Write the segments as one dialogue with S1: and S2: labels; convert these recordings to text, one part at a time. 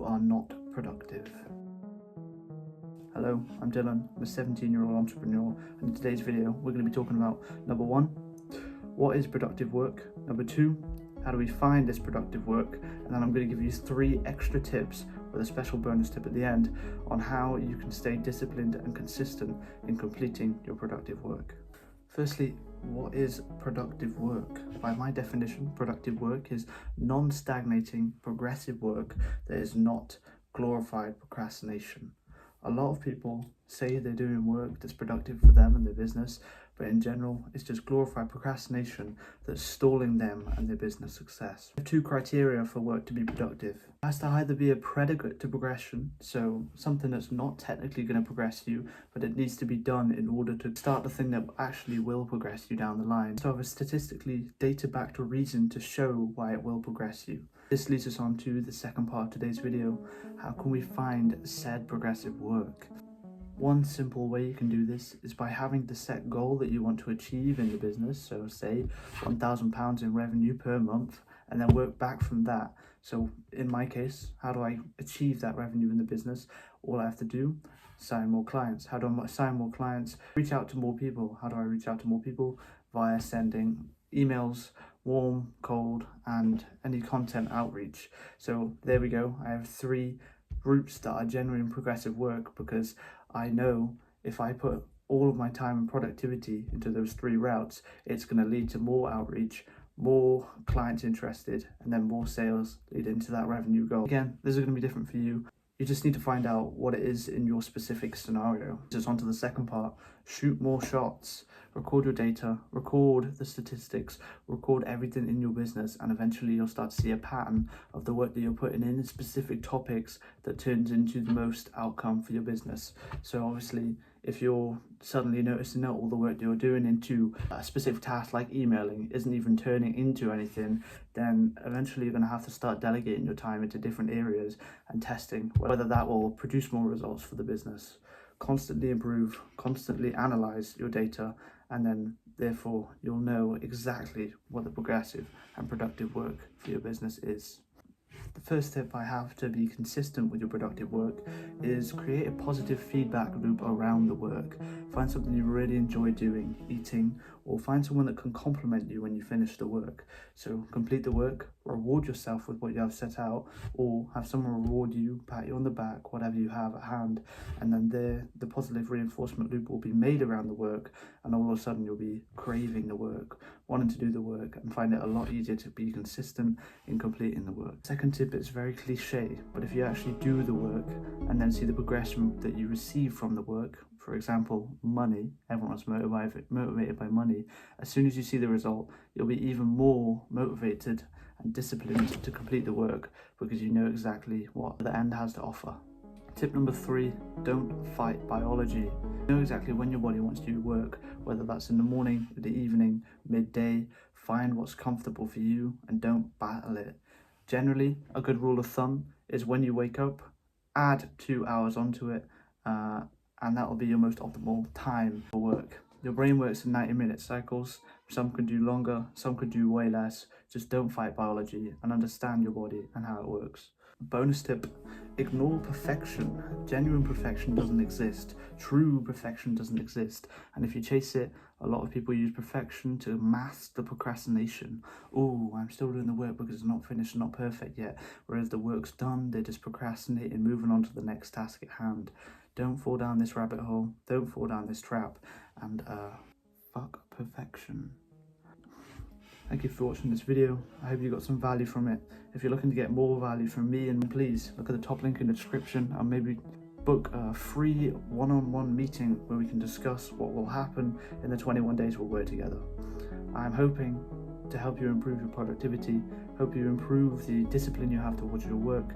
S1: are not productive. Hello, I'm Dylan. I'm a 17-year-old entrepreneur, and in today's video we're going to be talking about number 1, what is productive work? Number 2, how do we find this productive work? And then I'm going to give you 3 extra tips with a special bonus tip at the end on how you can stay disciplined and consistent in completing your productive work. Firstly, what is productive work? By my definition, productive work is non-stagnating, progressive work that is not glorified procrastination. A lot of people say they're doing work that's productive for them and their business, but in general, it's just glorified procrastination that's stalling them and their business success. There are 2 criteria for work to be productive. It has to either be a predicate to progression, so something that's not technically going to progress you, but it needs to be done in order to start the thing that actually will progress you down the line. So have a statistically data-backed reason to show why it will progress you. This leads us on to the second part of today's video. How can we find said progressive work? One simple way you can do this is by having the set goal that you want to achieve in the business. So say £1,000 in revenue per month, and then work back from that. So in my case, how do I achieve that revenue in the business? All I have to do, sign more clients. How do I sign more clients? Reach out to more people. How do I reach out to more people? Via sending emails, warm, cold, and any content outreach. So there we go. I have 3 routes that are genuine progressive work, because I know if I put all of my time and productivity into those 3 routes, it's going to lead to more outreach, more clients interested, and then more sales leading to that revenue goal. Again, this is going to be different for you. You just need to find out what it is in your specific scenario. Just on to the second part. Shoot more shots. Record your data, record the statistics, record everything in your business, and eventually you'll start to see a pattern of the work that you're putting in specific topics that turns into the most outcome for your business. So obviously, if you're suddenly noticing that all the work you're doing into a specific task like emailing isn't even turning into anything, then eventually you're going to have to start delegating your time into different areas and testing whether that will produce more results for the business. Constantly improve, constantly analyze your data, and then therefore you'll know exactly what the progressive and productive work for your business is. The first tip I have to be consistent with your productive work is create a positive feedback loop around the work. Find something you really enjoy doing, eating, or find someone that can compliment you when you finish the work. So complete the work, reward yourself with what you have set out, or have someone reward you, pat you on the back, whatever you have at hand, and then the positive reinforcement loop will be made around the work, and all of a sudden you'll be craving the work, wanting to do the work, and find it a lot easier to be consistent in completing the work. Second tip is very cliche, but if you actually do the work and then see the progression that you receive from the work, for example, money, everyone's motivated by money. As soon as you see the result, you'll be even more motivated and disciplined to complete the work, because you know exactly what the end has to offer. Tip number 3, don't fight biology. You know exactly when your body wants to do work, whether that's in the morning, the evening, midday. Find what's comfortable for you and don't battle it. Generally, a good rule of thumb is when you wake up, add 2 hours onto it, and that will be your most optimal time for work. Your brain works in 90-minute cycles. Some could do longer, some could do way less. Just don't fight biology and understand your body and how it works. Bonus tip, ignore perfection. Genuine perfection doesn't exist. True perfection doesn't exist. And if you chase it, a lot of people use perfection to mask the procrastination. Oh, I'm still doing the work because it's not finished, not perfect yet. Whereas the work's done, they're just procrastinating, moving on to the next task at hand. Don't fall down this rabbit hole. Don't fall down this trap. And fuck perfection. Thank you for watching this video. I hope you got some value from it. If you're looking to get more value from me, and please look at the top link in the description and maybe book a free one-on-one meeting where we can discuss what will happen in the 21 days we'll work together. I'm hoping to help you improve your productivity, help you improve the discipline you have towards your work.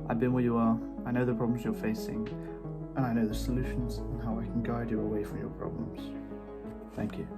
S1: I've been where you are, I know the problems you're facing, and I know the solutions and how I can guide you away from your problems. Thank you.